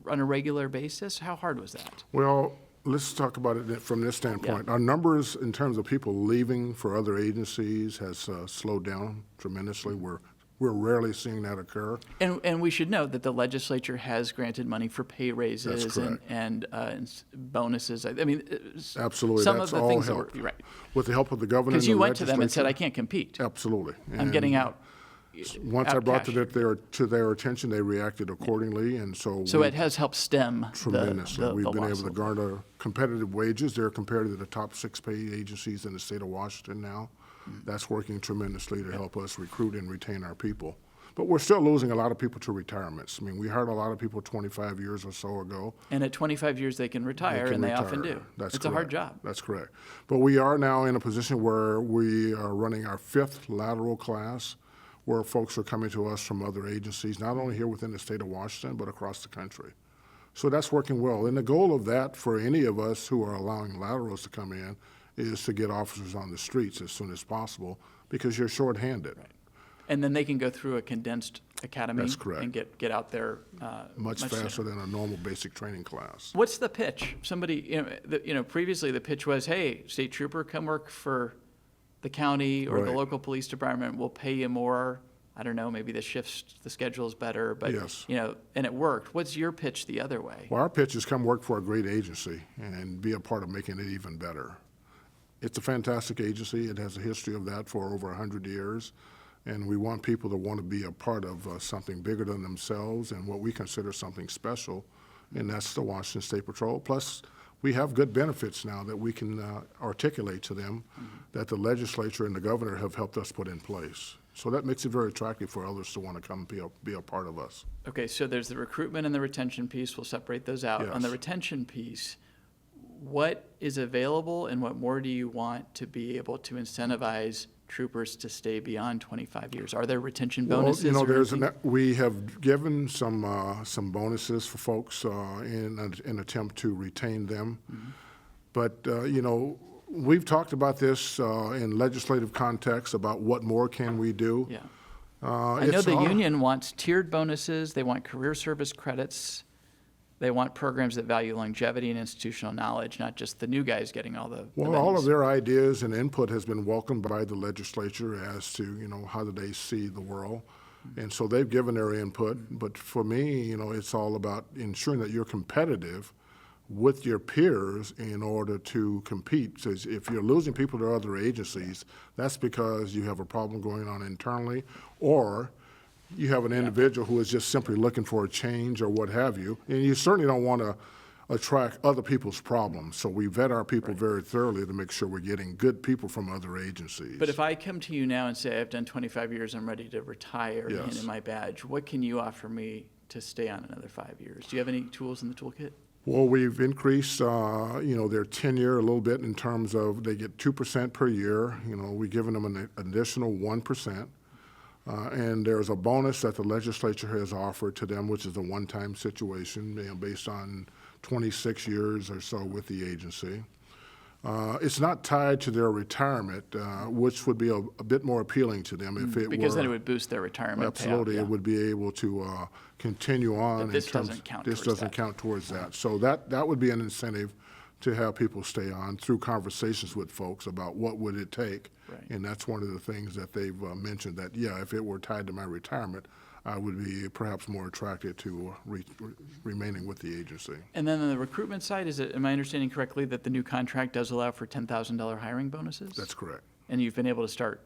on a regular basis? How hard was that? Well, let's talk about it from this standpoint. Yeah. Our numbers in terms of people leaving for other agencies has slowed down tremendously. We're rarely seeing that occur. And we should note that the legislature has granted money for pay raises That's correct. and bonuses. I mean, Absolutely, some that's of the all things that helped. were right. With the help of the governor and Because you the went to them and said, legislature. "I can't compete. Absolutely. I'm And getting out." Once I out brought cash. to their attention, they reacted accordingly, and so So we- it has helped stem tremendously. the We've been loss able to of- garner competitive wages. They're compared to the top 6 paid agencies in the state of Washington now. That's working tremendously to help us recruit and retain our people. But we're still losing a lot of people to retirements. I mean, we hired a lot of people 25 years or so ago. And at 25 years, they can retire, They and can they often retire. do. That's It's a hard correct. job. That's correct. But we are now in a position where we are running our 5th lateral class, where folks are coming to us from other agencies, not only here within the state of Washington, but across the country. So that's working well. And the goal of that for any of us who are allowing laterals to come in is to get officers on the streets as soon as possible, because you're shorthanded. And then they can go through a condensed academy That's correct. and get out there Much sooner. faster than a normal basic training class. What's the pitch? Somebody, previously the pitch was, hey, state trooper, come work for the county or the Right. local police department. We'll pay you more. I don't know, maybe the schedule's better, but, Yes. And it worked. What's your pitch the other way? Well, our pitch is come work for a great agency and be a part of making it even better. It's a fantastic agency. It has a history of that for over 100 years. And we want people to want to be a part of something bigger than themselves and what we consider something special, and that's the Washington State Patrol. Plus, we have good benefits now that we can articulate to them that the legislature and the governor have helped us put in place. So that makes it very attractive for others to want to come be a part of us. Okay, so there's the recruitment and the retention piece. We'll separate those out. On the Yes. retention piece, what is available and what more do you want to be able to incentivize troopers to stay beyond 25 years? Are there retention bonuses? Well, or anything? we have given some bonuses for folks in an attempt to retain them. Mm-hmm. But, we've talked about this in legislative context about what more can we do. Yeah. I know It's the hard. union wants tiered bonuses. They want career service credits. They want programs that value longevity and institutional knowledge, not just the new guys getting all the Well, all bennies. of their ideas and input has been welcomed by the legislature as to, how do they see the world. And so they've given their input. But for me, it's all about ensuring that you're competitive with your peers in order to compete. So if you're losing people to other agencies, that's because you have a problem going on internally, or you have an individual who is just simply looking for a change or what have you, and you certainly don't want to attract other people's problems. So we vet our people very thoroughly to make sure we're getting good people from other agencies. But if I come to you now and say, I've done 25 years, I'm ready to retire, and Yes. hand in my badge, what can you offer me to stay on another 5 years? Do you have any tools in the toolkit? Well, we've increased, their tenure a little bit in terms of they get 2% per year. We've given them an additional 1%. And there's a bonus that the legislature has offered to them, which is a one-time situation, based on 26 years or so with the agency. It's not tied to their retirement, which would be a bit more appealing to them if it were. Because then it would boost their retirement Absolutely, payout. it would be able to continue on. But this in terms, doesn't count This towards doesn't that. count towards that. So that would be an incentive to have people stay on through conversations with folks about what would it take. Right. And that's one of the things that they've mentioned, that, if it were tied to my retirement, I would be perhaps more attracted to remaining with the agency. And then on the recruitment side, am I understanding correctly that the new contract does allow for $10,000 hiring bonuses? That's correct. And you've been able to start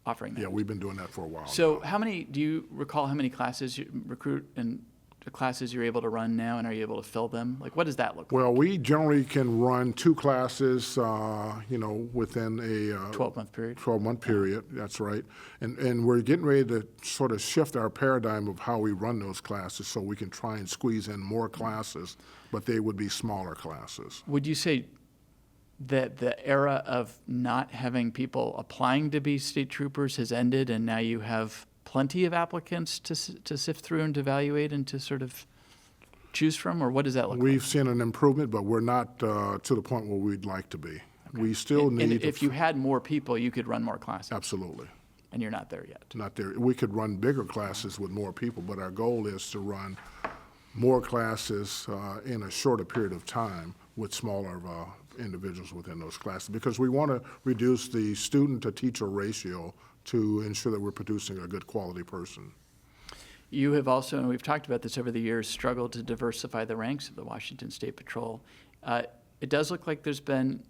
offering that. Yeah, we've been doing that for a while So now. how many, do you recall how many classes you recruit and the classes you're able to run now, and are you able to fill them? Like, what does that look like? Well, we generally can run 2 classes, within a 12-month period? 12-month period, that's right. And we're getting ready to sort of shift our paradigm of how we run those classes so we can try and squeeze in more classes, but they would be smaller classes. Would you say that the era of not having people applying to be state troopers has ended, and now you have plenty of applicants to sift through and to evaluate and to sort of choose from, or what does that look like? We've seen an improvement, but we're not to the point where we'd like to be. We still And need if you had more people, you could run more classes, Absolutely. and you're not there yet. Not there. We could run bigger classes with more people, but our goal is to run more classes in a shorter period of time with smaller individuals within those classes, because we want to reduce the student-to-teacher ratio to ensure that we're producing a good quality person. You have also, and we've talked about this over the years, struggled to diversify the ranks of the Washington State Patrol. It does look like there's been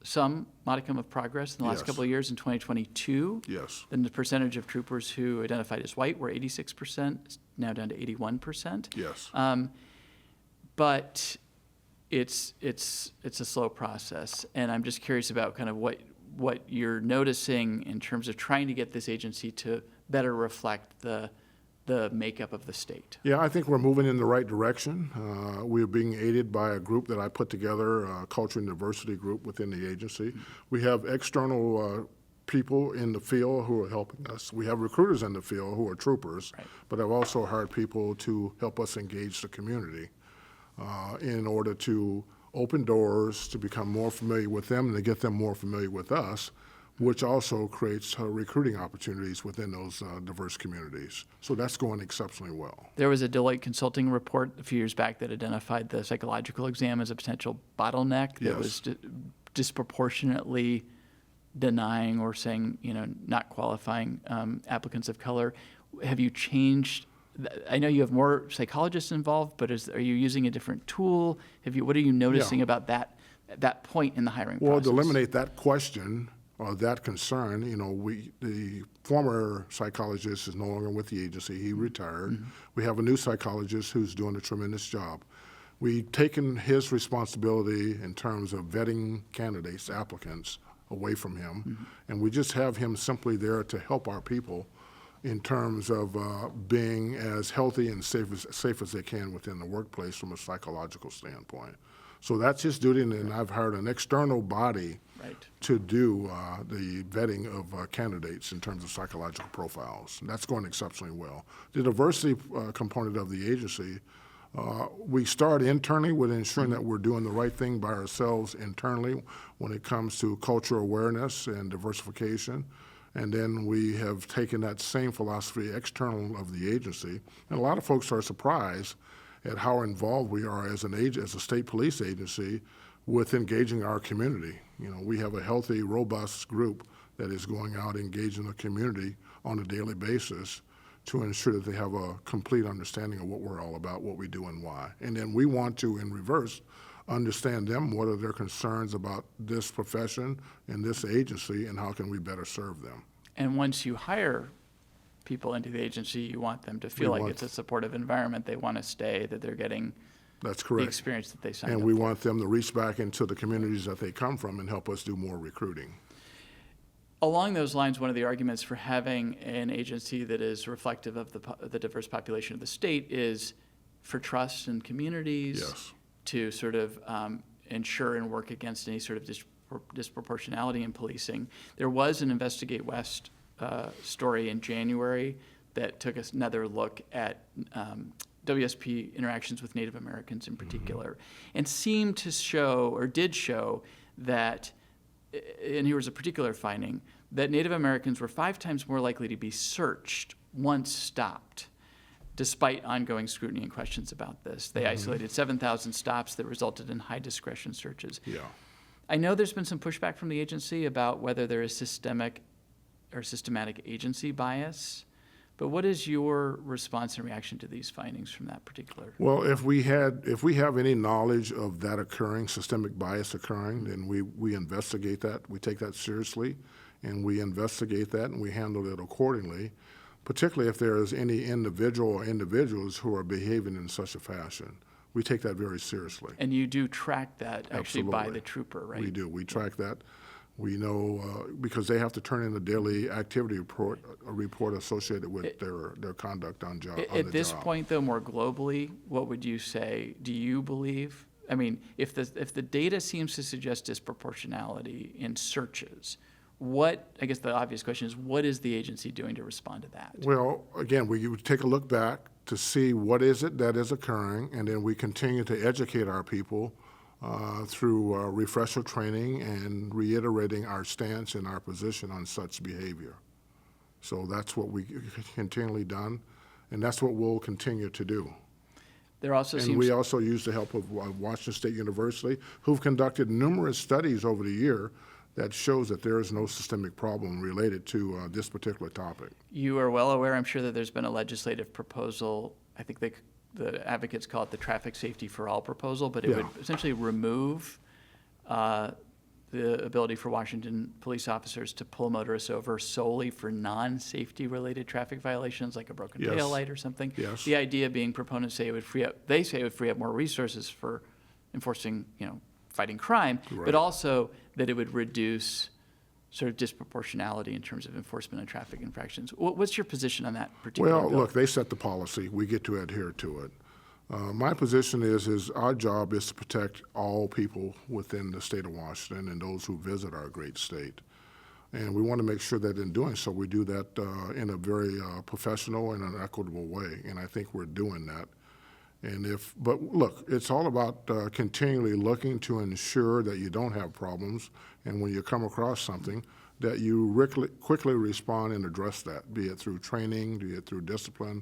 some modicum of progress in the last Yes. couple of years. In 2022, Yes. then the percentage of troopers who identified as white were 86%, now down to 81%. Yes. But it's a slow process, and I'm just curious about kind of what you're noticing in terms of trying to get this agency to better reflect the makeup of the state. Yeah, I think we're moving in the right direction. We're being aided by a group that I put together, a culture and diversity group within the agency. We have external people in the field who are helping us. We have recruiters in the field who are troopers, Right. but I've also hired people to help us engage the community in order to open doors, to become more familiar with them and to get them more familiar with us, which also creates recruiting opportunities within those diverse communities. So that's going exceptionally well. There was a Deloitte Consulting report a few years back that identified the psychological exam as a potential bottleneck that Yes. was disproportionately denying or saying, not qualifying applicants of color. Have you changed? I know you have more psychologists involved, but are you using a different tool? What are you noticing about that point in the hiring Well, process? to eliminate that question or that concern, the former psychologist is no longer with the agency. He retired. Mm-hmm. We have a new psychologist who's doing a tremendous job. We've taken his responsibility in terms of vetting candidates, applicants, away from him, Mm-hmm. and we just have him simply there to help our people in terms of being as healthy and safe as they can within the workplace from a psychological standpoint. So that's his duty, and I've hired an external body Right. to do the vetting of candidates in terms of psychological profiles. And that's going exceptionally well. The diversity component of the agency, we start internally with ensuring that we're doing the right thing by ourselves internally when it comes to cultural awareness and diversification. And then we have taken that same philosophy external of the agency. And a lot of folks are surprised at how involved we are as a state police agency with engaging our community. We have a healthy, robust group that is going out engaging the community on a daily basis to ensure that they have a complete understanding of what we're all about, what we do and why. And then we want to, in reverse, understand them, what are their concerns about this profession and this agency, and how can we better serve them. And once you hire people into the agency, you want them to feel like it's a supportive environment. They want to stay, that they're getting That's the correct. experience that they signed And up we for. want them to reach back into the communities that they come from and help us do more recruiting. Along those lines, one of the arguments for having an agency that is reflective of the diverse population of the state is for trust in communities, Yes. to sort of ensure and work against any sort of disproportionality in policing. There was an Investigate West story in January that took us another look at WSP interactions with Native Americans in particular, and seemed to show, or did show, that, and here was a particular finding, that Native Americans were 5 times more likely to be searched once stopped, despite ongoing scrutiny and questions about this. They isolated 7,000 stops that resulted in high discretion searches. Yeah. I know there's been some pushback from the agency about whether there is systematic agency bias, But what is your response and reaction to these findings from that particular? Well, if we have any knowledge of that occurring, systemic bias occurring, then we investigate that. We take that seriously, and we investigate that, and we handle it accordingly, particularly if there is any individual or individuals who are behaving in such a fashion. We take that very seriously. And you do track that actually by Absolutely. the trooper, right? We do. We track that. We know because they have to turn in a daily activity report, a report associated with their conduct on job. At this point, though, more globally, what would you say? Do you believe? I mean, if the data seems to suggest disproportionality in searches, I guess the obvious question is, what is the agency doing to respond to that? Well, again, we would take a look back to see what is it that is occurring, and then we continue to educate our people through refresher training and reiterating our stance and our position on such behavior. So that's what we continually done, and that's what we'll continue to do. There also And seems we also use the help of Washington State University, who've conducted numerous studies over the year that shows that there is no systemic problem related to this particular topic. you are well aware, I'm sure, that there's been a legislative proposal. I think the advocates call it the Traffic Safety for All proposal, but it Yeah. would essentially remove the ability for Washington police officers to pull motorists over solely for non-safety related traffic violations, like a broken Yes. taillight or something. Yes. The idea being proponents say it would free up more resources for enforcing, fighting crime, Right. but also that it would reduce sort of disproportionality in terms of enforcement of traffic infractions. What's your position on that particular Well, bill? look, they set the policy. We get to adhere to it. My position is our job is to protect all people within the state of Washington and those who visit our great state. And we want to make sure that in doing so, we do that in a very professional and an equitable way. And I think we're doing that. But look, it's all about continually looking to ensure that you don't have problems, and when you come across something, that you quickly respond and address that, be it through training, be it through discipline,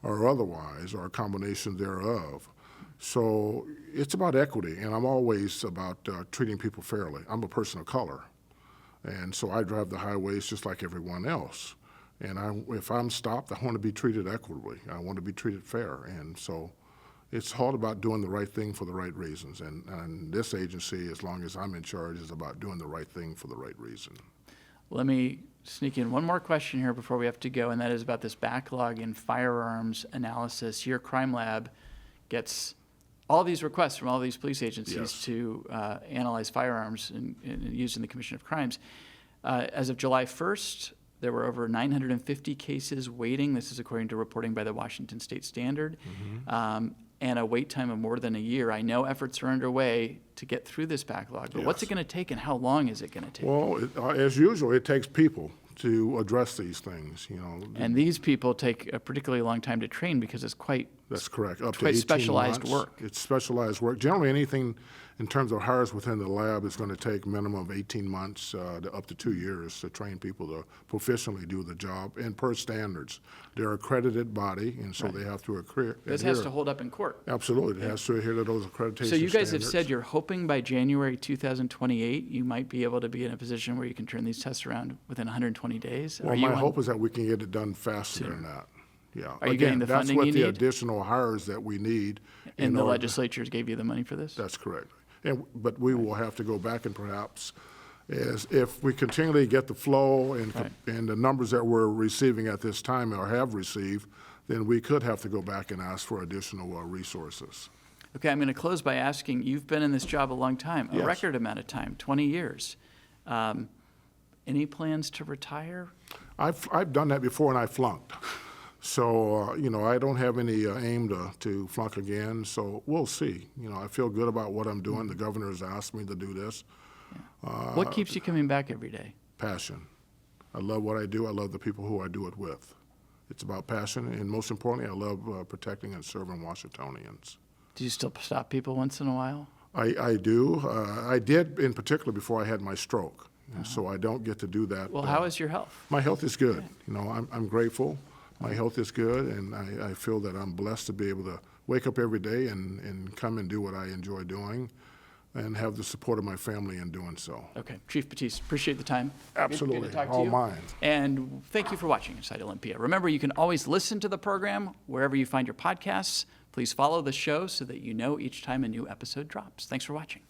or otherwise, or a combination thereof. So it's about equity, and I'm always about treating people fairly. I'm a person of color, and so I drive the highways just like everyone else. And if I'm stopped, I want to be treated equitably. I want to be treated fair, and so it's all about doing the right thing for the right reasons. And this agency, as long as I'm in charge, is about doing the right thing for the right reason. Let me sneak in one more question here before we have to go, and that is about this backlog in firearms analysis. Your crime lab gets all these requests from all these police agencies Yes. to analyze firearms and used in the commission of crimes. As of July 1st, there were over 950 cases waiting. This is according to reporting by the Washington State Standard. And a wait time of more than a year. I know efforts are underway to get through this backlog, but what's it Yes. going to take and how long is it going to take? Well, as usual, it takes people to address these things, And these people take a particularly long time to train because it's quite That's correct. Up to quite 18 specialized months. work. It's specialized work. Generally, anything in terms of hires within the lab is going to take minimum of 18 months to up to 2 years to train people to proficiently do the job and per standards. They're accredited body, and so they have to adhere. This has to hold up in court. Absolutely. It has to adhere to those accreditation So you guys have standards. said you're hoping by January 2028 you might be able to be in a position where you can turn these tests around within 120 days? Well, my hope is that we can get it done faster than that. Yeah. Are you getting the funding you That's with the need? additional hires that we need. And the order- legislatures gave you the money for this? That's correct. But we will have to go back and perhaps, if we continually get the flow and the numbers that we're receiving at this time or have received, then we could have to go back and ask for additional resources. Okay, I'm going to close by asking, you've been in this job a long time, a Yes. record amount of time, 20 years. Any plans to retire? I've done that before and I flunked. So, I don't have any aim to flunk again, so we'll see. I feel good about what I'm doing. The governor has asked me to do this. What keeps you coming back every day? Passion. I love what I do. I love the people who I do it with. It's about passion, and most importantly, I love protecting and serving Washingtonians. Do you still stop people once in a while? I do. I did in particular before I had my stroke, and so I don't get to do that. Well, how is your health? My health is good. I'm grateful. My health is good, and I feel that I'm blessed to be able to wake up every day and come and do what I enjoy doing. and have the support of my family in doing so. Okay, Chief Batiste, appreciate the time. Absolutely. Good to talk to All you. mine. And thank you for watching Inside Olympia. Remember, you can always listen to the program wherever you find your podcasts. Please follow the show so that you know each time a new episode drops. Thanks for watching.